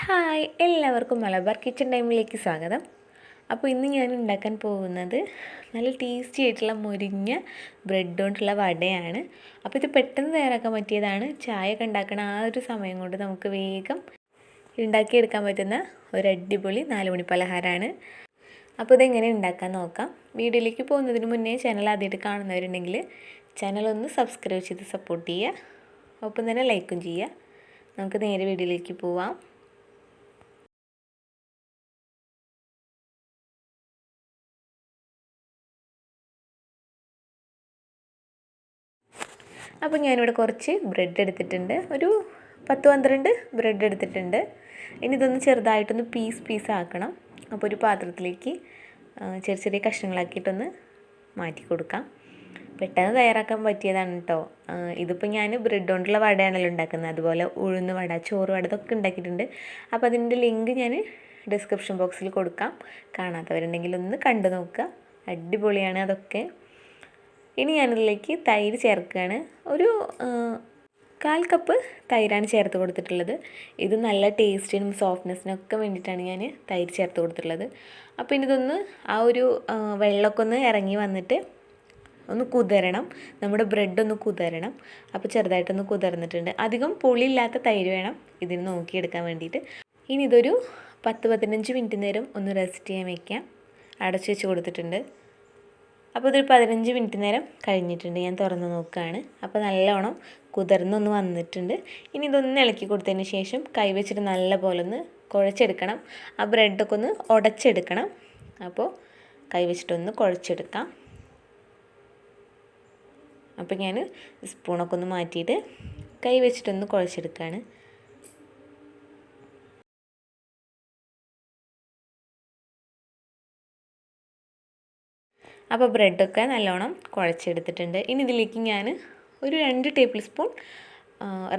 Hi, എല്ലാവർക്കും Malabar kitchen ടൈമിലേക്ക് സ്വാഗതം. അപ്പോൾ ഇന്ന് ഞാൻ ഉണ്ടാക്കാൻ പോകുന്നത് നല്ല ടേസ്റ്റി ആയിട്ടുള്ള മുരിഞ്ഞ ബ്രെഡ് കൊണ്ടുള്ള വടയാണ്. അപ്പോൾ ഇത് പെട്ടെന്ന് തയ്യാറാക്കാൻ പറ്റിയതാണ്. ചായ ഒക്കെ ഉണ്ടാക്കണ ആ ഒരു സമയം കൊണ്ട് നമുക്ക് വേഗം ഉണ്ടാക്കിയെടുക്കാൻ പറ്റുന്ന ഒരു അടിപൊളി 4 മണി പലഹാരമാണ്. അപ്പോൾ ഇതെങ്ങനെ ഉണ്ടാക്കാൻ നോക്കാം. വീഡിയോയിലേക്ക് പോകുന്നതിന് മുന്നേ ചാനൽ ആദ്യമായിട്ട് കാണുന്നവരുണ്ടെങ്കിൽ ചാനലൊന്ന് സബ്സ്ക്രൈബ് ചെയ്ത് സപ്പോർട്ട് ചെയ്യുക. ഒപ്പം തന്നെ ലൈക്കും ചെയ്യുക. നമുക്ക് നേരെ വീഡിയോയിലേക്ക് പോവാം. അപ്പോൾ ഞാനിവിടെ കുറച്ച് ബ്രെഡ് എടുത്തിട്ടുണ്ട്. ഒരു 10-12 ബ്രെഡ് എടുത്തിട്ടുണ്ട്. ഇനി ഇതൊന്ന് ചെറുതായിട്ടൊന്ന് പീസ് ആക്കണം. അപ്പോൾ ഒരു പാത്രത്തിലേക്ക് ചെറിയ ചെറിയ കഷ്ണങ്ങളാക്കിയിട്ടൊന്ന് മാറ്റി കൊടുക്കാം. പെട്ടെന്ന് തയ്യാറാക്കാൻ പറ്റിയതാണ് കേട്ടോ. ഇതിപ്പോൾ ഞാൻ ബ്രെഡ് കൊണ്ടുള്ള വടയാണല്ലോ ഉണ്ടാക്കുന്നത്. അതുപോലെ ഉഴുന്ന് വട, ചോറ് വട ഇതൊക്കെ ഉണ്ടാക്കിയിട്ടുണ്ട്. അപ്പോൾ അതിൻ്റെ ലിങ്ക് ഞാൻ ഡിസ്ക്രിപ്ഷൻ ബോക്സിൽ കൊടുക്കാം. കാണാത്തവരുണ്ടെങ്കിൽ ഒന്ന് കണ്ടു നോക്കുക. അടിപൊളിയാണ് അതൊക്കെ. ഇനി ഞാനതിലേക്ക് തൈര് ചേർക്കുകയാണ്. ഒരു 1/4 കപ്പ് തൈരാണ് ചേർത്ത് കൊടുത്തിട്ടുള്ളത്. ഇത് നല്ല ടേസ്റ്റിനും സോഫ്റ്റ്നെസ്സിനൊക്കെ വേണ്ടിയിട്ടാണ് ഞാൻ തൈര് ചേർത്ത് കൊടുത്തിട്ടുള്ളത്. അപ്പോൾ ഇനി ഇതൊന്ന് ആ ഒരു വെള്ളമൊക്കെ ഒന്ന് ഇറങ്ങി വന്നിട്ട് ഒന്ന് കുതിരണം. നമ്മുടെ ബ്രെഡ് ഒന്ന് കുതിരണം. അപ്പോൾ ചെറുതായിട്ടൊന്ന് കുതിർന്നിട്ടുണ്ട്. അധികം പുളിയില്ലാത്ത തൈര് വേണം ഇതിന് നോക്കിയെടുക്കാൻ വേണ്ടിയിട്ട്. ഇനി ഇതൊരു 10-15 മിനിറ്റ് നേരം ഒന്ന് റെസ്റ്റ് ചെയ്യാൻ വയ്ക്കാം. അടച്ചു വെച്ച് കൊടുത്തിട്ടുണ്ട്. അപ്പോൾ ഇതൊരു 15 മിനിറ്റ് നേരം കഴിഞ്ഞിട്ടുണ്ട്. ഞാൻ തുറന്ന് നോക്കുകയാണ്. അപ്പോൾ നല്ലോണം കുതിർന്നൊന്ന് വന്നിട്ടുണ്ട്. ഇനി ഇതൊന്ന് ഇളക്കി കൊടുത്തതിന് ശേഷം കൈ വെച്ചിട്ട് നല്ല പോലെ ഒന്ന് കുഴച്ചെടുക്കണം. ആ ബ്രെഡൊക്കെ ഒന്ന് ഉടച്ചെടുക്കണം. അപ്പോൾ കൈ വെച്ചിട്ടൊന്ന് കുഴച്ചെടുക്കാം. അപ്പോൾ ഞാൻ സ്പൂണൊക്കെ ഒന്ന് മാറ്റിയിട്ട് കൈ വെച്ചിട്ടൊന്ന് കുഴച്ചെടുക്കുകയാണ്. അപ്പോൾ ബ്രെഡൊക്കെ നല്ലോണം കുഴച്ചെടുത്തിട്ടുണ്ട്. ഇനി ഇതിലേക്ക് ഞാൻ ഒരു 2 ടേബിൾ സ്പൂൺ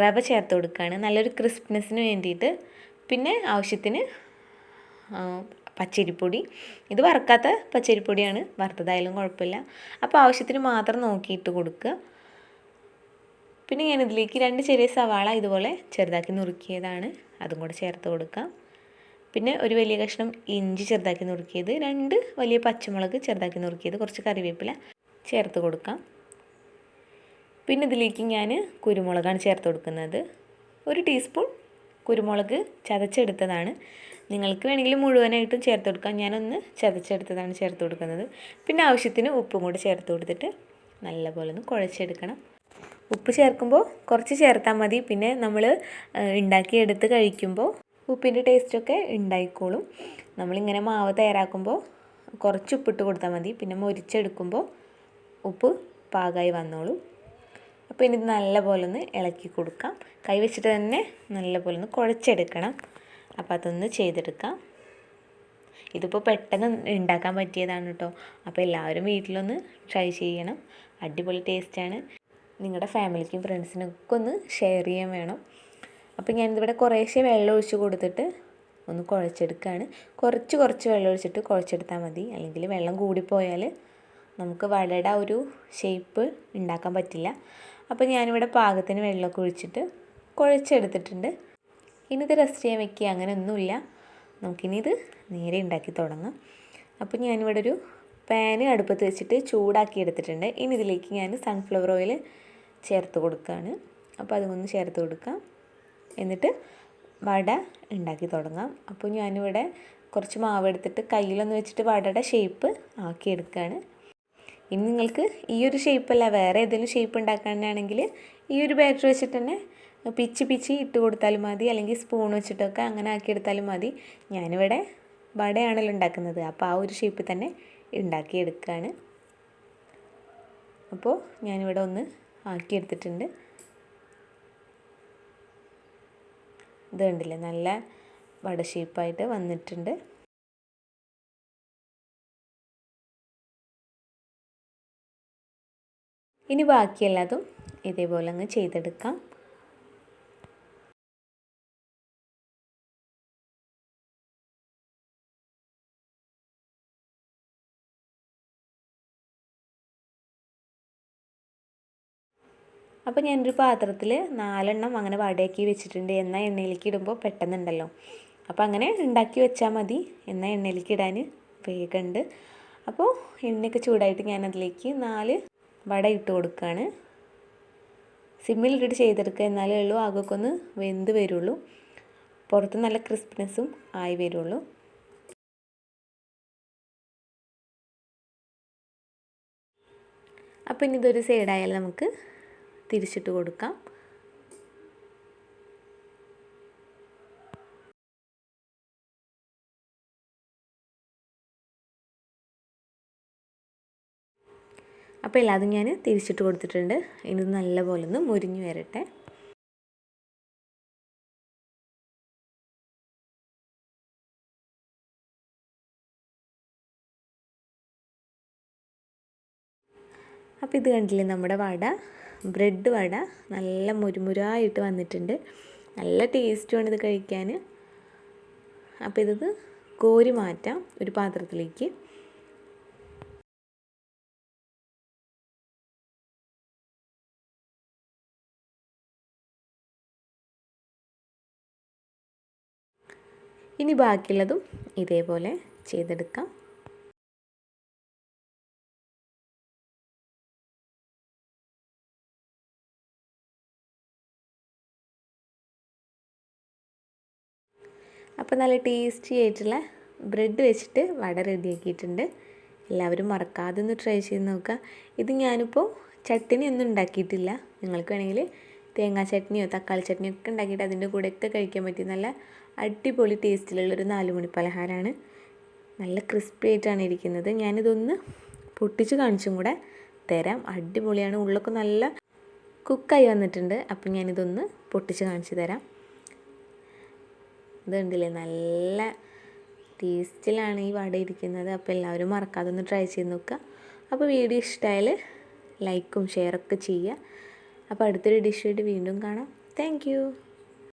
റവ ചേർത്ത് കൊടുക്കുകയാണ്, നല്ലൊരു ക്രിസ്പിനെസ്സിന് വേണ്ടിയിട്ട്. പിന്നെ ആവശ്യത്തിന് പച്ചരിപ്പൊടി. ഇത് വറുക്കാത്ത പച്ചരിപ്പൊടിയാണ്, വറുത്തതായാലും കുഴപ്പമില്ല. അപ്പോൾ ആവശ്യത്തിന് മാത്രം നോക്കിയിട്ട് കൊടുക്കുക. പിന്നെ ഞാനിതിലേക്ക് 2 ചെറിയ സവാള ഇതുപോലെ ചെറുതാക്കി നുറുക്കിയതാണ്, അതും കൂടെ ചേർത്ത് കൊടുക്കാം. പിന്നെ ഒരു വലിയ കഷ്ണം ഇഞ്ചി ചെറുതാക്കി നുറുക്കിയത്, 2 വലിയ പച്ചമുളക് ചെറുതാക്കി നുറുക്കിയത്, കുറച്ച് കറിവേപ്പില ചേർത്ത് കൊടുക്കാം. പിന്നെ ഇതിലേക്ക് ഞാൻ കുരുമുളകാണ് ചേർത്ത് കൊടുക്കുന്നത്. 1 ടീസ്പൂൺ കുരുമുളക് ചതച്ചെടുത്തതാണ്. നിങ്ങൾക്ക് വേണമെങ്കിൽ മുഴുവനായിട്ടും ചേർത്ത് കൊടുക്കാം. ഞാനൊന്ന് ചതച്ചെടുത്തതാണ് ചേർത്ത് കൊടുക്കുന്നത്. പിന്നെ ആവശ്യത്തിന് ഉപ്പും കൂടി ചേർത്ത് കൊടുത്തിട്ട് നല്ലപോലെ ഒന്ന് കുഴച്ചെടുക്കണം. ഉപ്പ് ചേർക്കുമ്പോൾ കുറച്ച് ചേർത്താൽ മതി. പിന്നെ നമ്മൾ ഉണ്ടാക്കിയെടുത്ത് കഴിക്കുമ്പോൾ ഉപ്പിൻ്റെ ടേസ്റ്റൊക്കെ ഉണ്ടായിക്കോളും. നമ്മളിങ്ങനെ മാവ് തയ്യാറാക്കുമ്പോൾ കുറച്ച് ഉപ്പിട്ട് കൊടുത്താൽ മതി. പിന്നെ മൊരിച്ചെടുക്കുമ്പോൾ ഉപ്പ് പാകമായി വന്നോളും. അപ്പോൾ ഇനി ഇത് നല്ലപോലെ ഒന്ന് ഇളക്കി കൊടുക്കാം. കൈ വെച്ചിട്ട് തന്നെ നല്ലപോലെ ഒന്ന് കുഴച്ചെടുക്കണം. അപ്പോൾ അതൊന്ന് ചെയ്തെടുക്കാം. ഇതിപ്പോൾ പെട്ടെന്ന് ഉണ്ടാക്കാൻ പറ്റിയതാണ് കേട്ടോ. അപ്പോൾ എല്ലാവരും വീട്ടിലൊന്ന് ട്രൈ ചെയ്യണം. അടിപൊളി ടേസ്റ്റാണ്. നിങ്ങളുടെ ഫാമിലിക്കും ഫ്രണ്ട്സിനൊക്കെ ഒന്ന് ഷെയർ ചെയ്യാൻ വേണം. അപ്പോൾ ഞാനിതിവിടെ കുറേശ്ശെ വെള്ളം ഒഴിച്ച് കൊടുത്തിട്ട് ഒന്ന് കുഴച്ചെടുക്കുകയാണ്. കുറച്ച് വെള്ളം ഒഴിച്ചിട്ട് കുഴച്ചെടുത്താൽ മതി. അല്ലെങ്കിൽ വെള്ളം കൂടിപ്പോയാൽ നമുക്ക് വടയുടെ ഒരു ഷേപ്പ് ഉണ്ടാക്കാൻ പറ്റില്ല. അപ്പോൾ ഞാനിവിടെ പാകത്തിന് വെള്ളമൊക്കെ ഒഴിച്ചിട്ട് കുഴച്ചെടുത്തിട്ടുണ്ട്. ഇനി ഇത് റെസ്റ്റ് ചെയ്യാൻ വയ്ക്കുക, അങ്ങനെയൊന്നുമില്ല. നമുക്കിനി ഇത് നേരെ ഉണ്ടാക്കി തുടങ്ങാം. അപ്പോൾ ഞാനിവിടെ ഒരു പാന് അടുപ്പത്ത് വെച്ചിട്ട് ചൂടാക്കി എടുത്തിട്ടുണ്ട്. ഇനി ഇതിലേക്ക് ഞാൻ സൺഫ്ലവർ ഓയിൽ ചേർത്ത് കൊടുക്കുകയാണ്. അപ്പോൾ അതൊന്ന് ചേർത്ത് കൊടുക്കാം. എന്നിട്ട് വട ഉണ്ടാക്കി തുടങ്ങാം. അപ്പോൾ ഞാനിവിടെ കുറച്ച് മാവ് എടുത്തിട്ട് കയ്യിലൊന്ന് വെച്ചിട്ട് വടയുടെ ഷേപ്പ് ആക്കിയെടുക്കുകയാണ്. ഇനി നിങ്ങൾക്ക് ഈ ഒരു ഷേപ്പല്ല വേറെ ഏതെങ്കിലും ഷേപ്പ് ഉണ്ടാക്കാനാണെങ്കിൽ ഈ ഒരു ബാറ്റർ വെച്ചിട്ട് തന്നെ പിച്ചി ഇട്ട് കൊടുത്താലും മതി. അല്ലെങ്കിൽ സ്പൂൺ വെച്ചിട്ടൊക്കെ അങ്ങനെ ആക്കിയെടുത്താലും മതി. ഞാനിവിടെ വടയാണല്ലോ ഉണ്ടാക്കുന്നത്. അപ്പോൾ ആ ഒരു ഷേപ്പിൽ തന്നെ ഉണ്ടാക്കിയെടുക്കുകയാണ്. അപ്പോൾ ഞാനിവിടെ ഒന്ന് ആക്കിയെടുത്തിട്ടുണ്ട്. ഇത് കണ്ടില്ലേ, നല്ല വട ഷേപ്പായിട്ട് വന്നിട്ടുണ്ട്. ഇനി ബാക്കിയെല്ലാതും ഇതേപോലെ അങ്ങ് ചെയ്തെടുക്കാം. അപ്പോൾ ഞാനൊരു പാത്രത്തിൽ 4 എണ്ണം അങ്ങനെ വടയാക്കി വെച്ചിട്ടുണ്ട്. എന്നാൽ എണ്ണയിലേക്ക് ഇടുമ്പോൾ പെട്ടെന്നുണ്ടല്ലോ അപ്പോൾ അങ്ങനെ ഉണ്ടാക്കി വെച്ചാൽ മതി. എന്നാൽ എണ്ണയിലേക്ക് ഇടാൻ വേഗമുണ്ട്. അപ്പോൾ എണ്ണയൊക്കെ ചൂടായിട്ട് ഞാനതിലേക്ക് 4 വട ഇട്ട് കൊടുക്കുകയാണ്. സിമ്മിലിട്ടിട്ട് ചെയ്തെടുക്കുക, എന്നാലേ ഉള്ളൂ ആകെ ഒന്ന് വെന്ത് വരുള്ളൂ, പുറത്ത് നല്ല ക്രിസ്പിനെസ്സും ആയി വരുള്ളൂ. അപ്പോൾ ഇനി ഇതൊരു സൈഡായാൽ നമുക്ക് തിരിച്ചിട്ട് കൊടുക്കാം. അപ്പോൾ എല്ലാതും ഞാൻ തിരിച്ചിട്ട് കൊടുത്തിട്ടുണ്ട്. ഇനി നല്ലപോലെ ഒന്ന് മുരിഞ്ഞ് വരട്ടെ. അപ്പോൾ ഇത് കണ്ടില്ലേ, നമ്മുടെ വട, ബ്രെഡ് വട നല്ല മുരുമുരായിട്ട് വന്നിട്ടുണ്ട്. നല്ല ടേസ്റ്റുമാണ് ഇത് കഴിക്കാൻ. അപ്പോൾ ഇത് കോരി മാറ്റാം ഒരു പാത്രത്തിലേക്ക്. ഇനി ബാക്കിയുള്ളതും ഇതേപോലെ ചെയ്തെടുക്കാം. അപ്പോൾ നല്ല ടേസ്റ്റി ആയിട്ടുള്ള ബ്രെഡ് വെച്ചിട്ട് വട റെഡിയാക്കിയിട്ടുണ്ട്. എല്ലാവരും മറക്കാതെ ഒന്ന് ട്രൈ ചെയ്ത് നോക്കുക. ഇത് ഞാനിപ്പോൾ ചട്നി ഒന്നും ഉണ്ടാക്കിയിട്ടില്ല. നിങ്ങൾക്ക് വേണമെങ്കിൽ തേങ്ങാ ചട്നിയോ തക്കാളി ചട്നിയോ ഒക്കെ ഉണ്ടാക്കിയിട്ട് അതിൻ്റെ കൂടെയൊക്കെ കഴിക്കാൻ പറ്റിയ നല്ല അടിപൊളി ടേസ്റ്റിലുള്ളൊരു 4 മണി പലഹാരമാണ്. നല്ല ക്രിസ്പി ആയിട്ടാണ് ഇരിക്കുന്നത്. ഞാനിതൊന്ന് പൊട്ടിച്ച് കാണിച്ചും കൂടെ തരാം. അടിപൊളിയാണ്, ഉള്ളൊക്കെ നല്ല കുക്കായി വന്നിട്ടുണ്ട്. അപ്പം ഞാനിതൊന്ന് പൊട്ടിച്ച് കാണിച്ചു തരാം. ഇത് കണ്ടില്ലേ, നല്ല ടേസ്റ്റിലാണ് ഈ വട ഇരിക്കുന്നത്. അപ്പോൾ എല്ലാവരും മറക്കാതെ ഒന്ന് ട്രൈ ചെയ്ത് നോക്കുക. അപ്പോൾ വീഡിയോ ഇഷ്ടമായാൽ ലൈക്കും ഷെയറൊക്കെ ചെയ്യുക. അപ്പോൾ അടുത്തൊരു ഡിഷായിട്ട് വീണ്ടും കാണാം. താങ്ക്